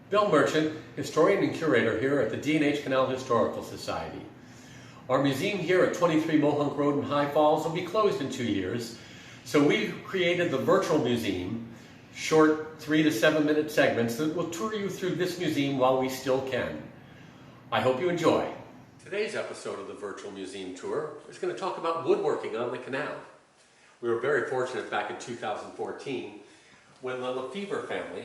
Bill Merchant, historian and curator here at the D&H Canal Historical Society. Our museum here at 23 Mohunk Road in High Falls will be closed in 2 years, so we've created the virtual museum, short 3 to 7 minute segments that will tour you through this museum while we still can. I hope you enjoy. Today's episode of the virtual museum tour is going to talk about woodworking on the canal. We were very fortunate back in 2014 when the Lefevre family,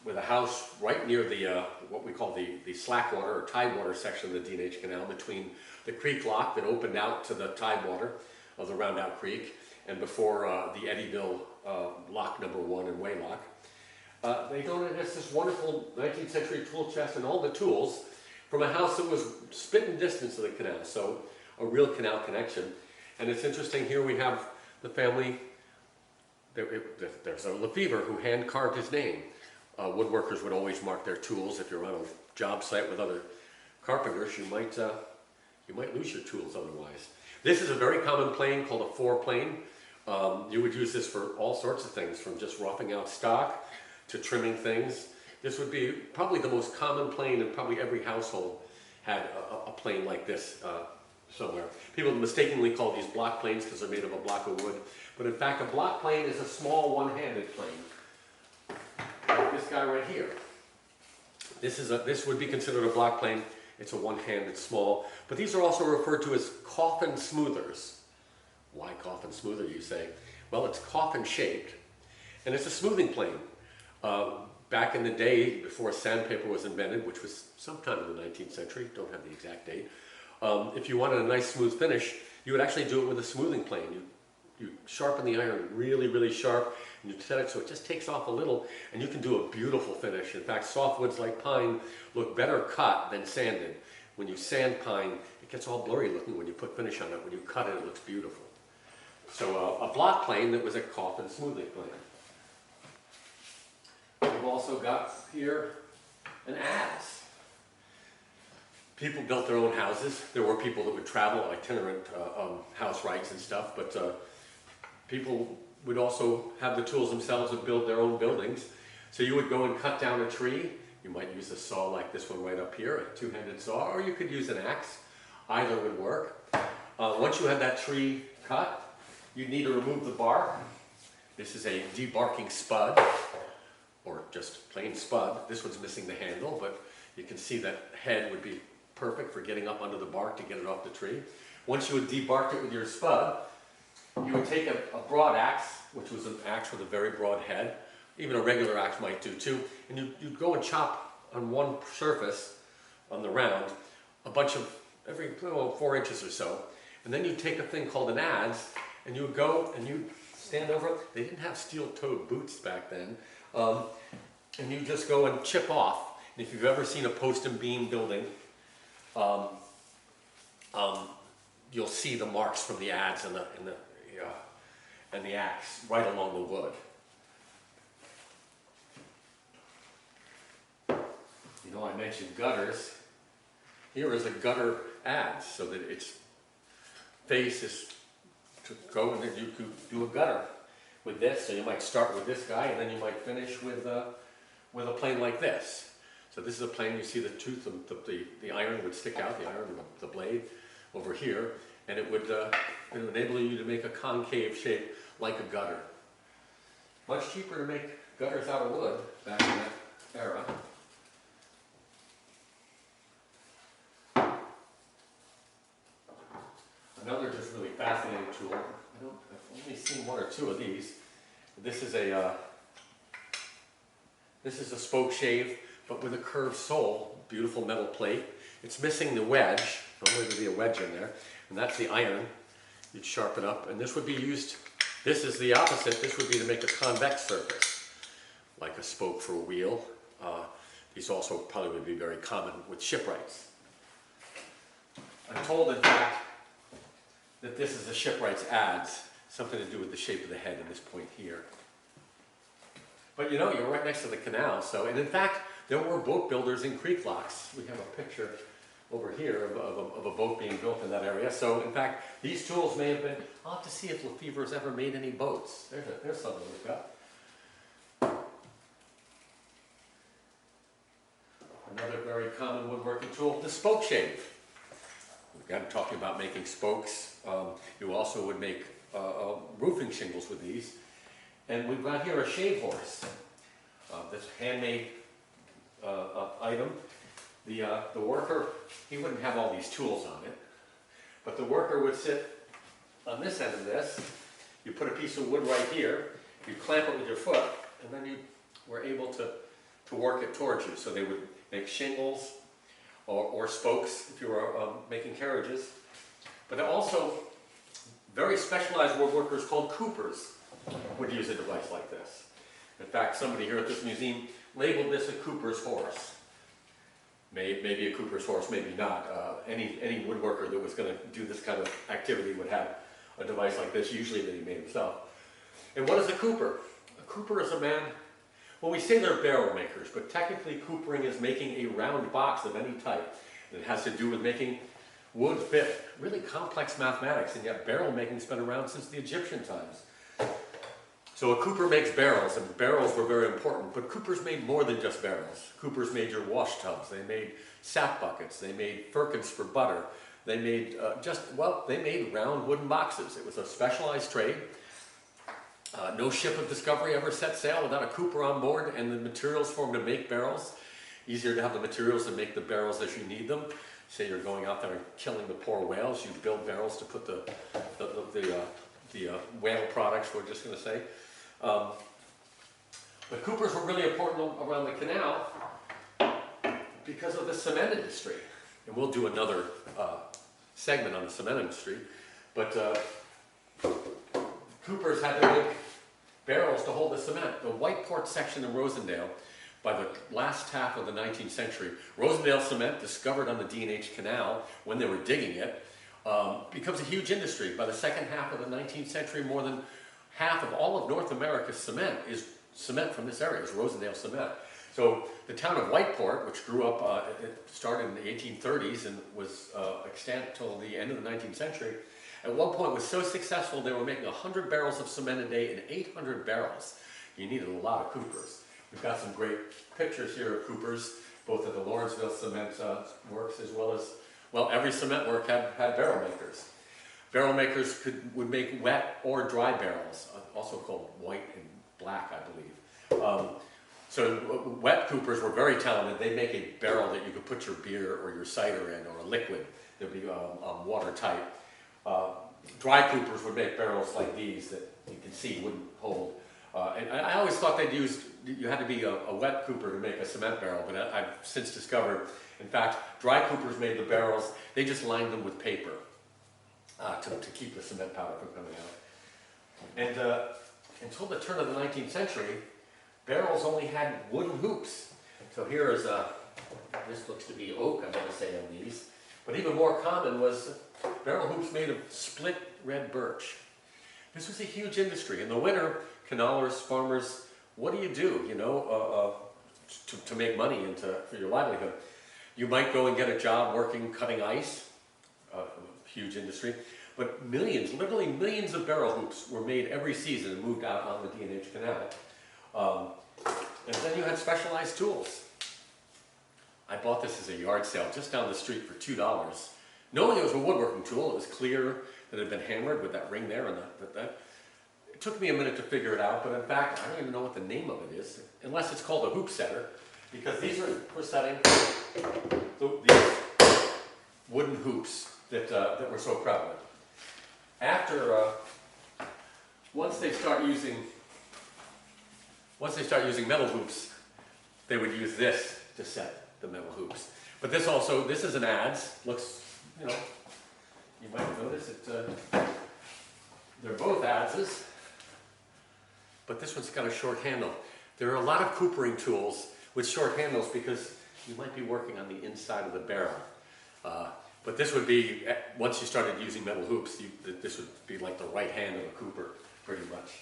with a house right near the what we call the slackwater or tidewater section of the D&H Canal, between the creek lock that opened out to the tidewater of the Roundout Creek and before the Eddyville lock number 1 and Waylock. They donated us this wonderful 19th century tool chest and all the tools from a house that was spitting distance of the canal, so a real canal connection. And it's interesting, here we have the family, there's a Lefevre who hand carved his name. Woodworkers would always mark their tools. If you're on a job site with other carpenters, you might lose your tools otherwise. This is a very common plane called a 4-plane. You would use this for all sorts of things, from just roughing out stock to trimming things. This would be probably the most common plane, and probably every household had a plane like this somewhere. People mistakenly call these block planes because they're made of a block of wood, but in fact a block plane is a small one-handed plane. Like this guy right here. This would be considered a block plane. It's a one-handed small, but these are also referred to as coffin smoothers. Why coffin smoother, you say? Well, it's coffin shaped, and it's a smoothing plane. Back in the day, before sandpaper was invented, which was sometime in the 19th century, don't have the exact date, if you wanted a nice smooth finish, you would actually do it with a smoothing plane. You sharpen the iron really, really sharp, and you set it so it just takes off a little, and you can do a beautiful finish. In fact, softwoods like pine look better cut than sanded. When you sand pine, it gets all blurry looking when you put finish on it. When you cut it, it looks beautiful. So a block plane that was a coffin smoothing plane. We've also got here an adze. People built their own houses. There were people that would travel, itinerant house rights and stuff, but people would also have the tools themselves and build their own buildings. So you would go and cut down a tree. You might use a saw like this one right up here, a two-handed saw, or you could use an axe. Either would work. Once you had that tree cut, you'd need to remove the bark. This is a debarking spud, or just plain spud. This one's missing the handle, but you can see that head would be perfect for getting up under the bark to get it off the tree. Once you had debarked it with your spud, you would take a broad axe, which was an axe with a very broad head. Even a regular axe might do too. And you'd go and chop on one surface, on the round, a bunch of, every 4 inches or so. And then you'd take a thing called an adze, and you would go and you'd stand over it. They didn't have steel-toed boots back then. And you just go and chip off. And if you've ever seen a post and beam building, you'll see the marks from the adze and the axe right along the wood. You know, I mentioned gutters. Here is a gutter adze, so that its face is to go, and then you could do a gutter with this. So you might start with this guy, and then you might finish with a plane like this. So this is a plane. You see the tooth, the iron would stick out, the iron, the blade over here, and it would enable you to make a concave shape like a gutter. Much cheaper to make gutters out of wood back in that era. Another just really fascinating tool. I've only seen 1 or 2 of these. This is a Spokeshave, but with a curved sole. Beautiful metal plate. It's missing the wedge. Normally there'd be a wedge in there, and that's the iron. You'd sharpen up, and this would be used. This is the opposite. This would be to make a convex surface, like a spoke for a wheel. These also probably would be very common with shipwrights. I'm told, in fact, that this is a shipwright's adze, something to do with the shape of the head in this point here. But you know, you're right next to the canal, so, and in fact, there were boat builders in creek locks. We have a picture over here of a boat being built in that area. So in fact, these tools may have been, I'll have to see if Lefevre's ever made any boats. There's something we've got. woodworking tool, the Spokeshave. We've got talking about making spokes. You also would make roofing shingles with these. And we've got here a shave horse. This handmade item. The worker, he wouldn't have all these tools on it, but the worker would sit on this end of this. You put a piece of wood right here, you clamp it with your foot, and then you were able to work it towards you. So they would make shingles or spokes if you were making carriages. But also, very specialized woodworkers called coopers would use a device like this. In fact, somebody here at this museum labeled this a cooper's horse. Maybe a cooper's horse, maybe not. Any woodworker that was going to do this kind of activity would have a device like this, usually that he made himself. And what is a cooper? A cooper is a man, well, we say they're barrel makers, but technically coopering is making a round box of any type. And it has to do with making wood fit. Really complex mathematics, and yet barrel making's been around since the Egyptian times. So a cooper makes barrels, and barrels were very important, but coopers made more than just barrels. Coopers made your wash tubs, they made sap buckets, they made firkins for butter, they made they made round wooden boxes. It was a specialized trade. No ship of discovery ever set sail without a cooper on board and the materials for them to make barrels. Easier to have the materials to make the barrels as you need them. Say you're going out there and killing the poor whales, you build barrels to put the whale products, we're just going to say. But coopers were really important around the canal because of the cement industry. And we'll do another segment on the cement industry. But coopers had to make barrels to hold the cement. The Whiteport section of Rosendale, by the last half of the 19th century, Rosendale cement, discovered on the D&H Canal when they were digging it, becomes a huge industry. By the second half of the 19th century, more than half of all of North America's cement is cement from this area, is Rosendale cement. So the town of Whiteport, which grew up, it started in the 1830s and was extant until the end of the 19th century, at one point was so successful they were making 100 barrels of cement a day and 800 barrels. You needed a lot of coopers. We've got some great pictures here of coopers, both at the Lawrenceville Cement Works as well as, well, every cement work had barrel makers. Barrel makers would make wet or dry barrels, also called white and black, I believe. So wet coopers were very talented. They'd make a barrel that you could put your beer or your cider in, or a liquid that would be watertight. Dry coopers would make barrels like these that you can see wouldn't hold. And I always thought you had to be a wet cooper to make a cement barrel, but I've since discovered, in fact, dry coopers made the barrels, they just lined them with paper to keep the cement powder from coming out. And until the turn of the 19th century, barrels only had wooden hoops. So here is this looks to be oak, I'm going to say, on these. But even more common was barrel hoops made of split red birch. This was a huge industry. In the winter, canalers, farmers, what do? You know, to make money and for your livelihood? You might go and get a job working cutting ice, huge industry. But millions, literally millions of barrel hoops were made every season and moved out on the D&H Canal. And then you had specialized tools. I bought this as a yard sale just down the street for $2. Knowing it was a woodworking tool, it was clear that it had been hammered with that ring there and that. It took me a minute to figure it out, but in fact, I don't even know what the name of it is, unless it's called a hoop setter, because these are for setting these wooden hoops that were so prevalent. After, once they start using metal hoops, they would use this to set the metal hoops. But this is an adze. Looks, you know, you might notice it. They're both adzes, but this one's got a short handle. There are a lot of coopering tools with short handles because you might be working on the inside of the barrel. But this would be, once you started using metal hoops, this would be like the right hand of a cooper, pretty much,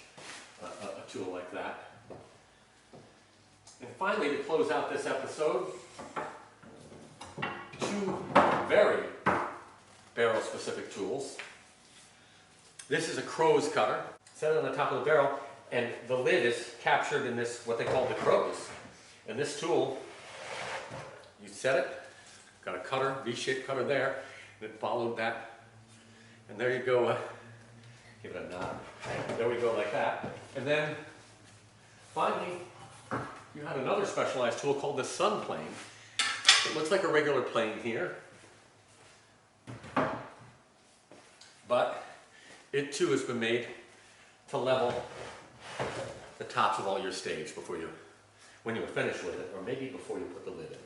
a tool like that. And finally, to close out this episode, two very barrel-specific tools. This is a crow's cutter. Set it on the top of the barrel, and the lid is captured in this, what they call the crows. And this tool, you set it cutter, V-shaped cutter there, and it followed that. And there you go, give it a nod. There we go like that. And then finally, you had another specialized tool called the sun plane. It looks like a regular plane here, but it too has been made to level the tops of all your staves before you, when you're finished with it, or maybe before you put the lid in.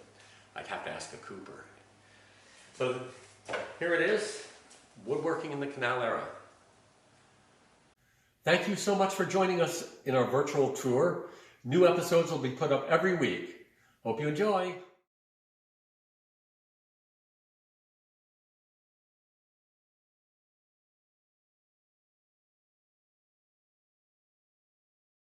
I'd have to ask a cooper. So here it is, woodworking in the Canal era. Thank you so much for joining us in our virtual tour. New episodes will be put up every week. Hope you enjoy.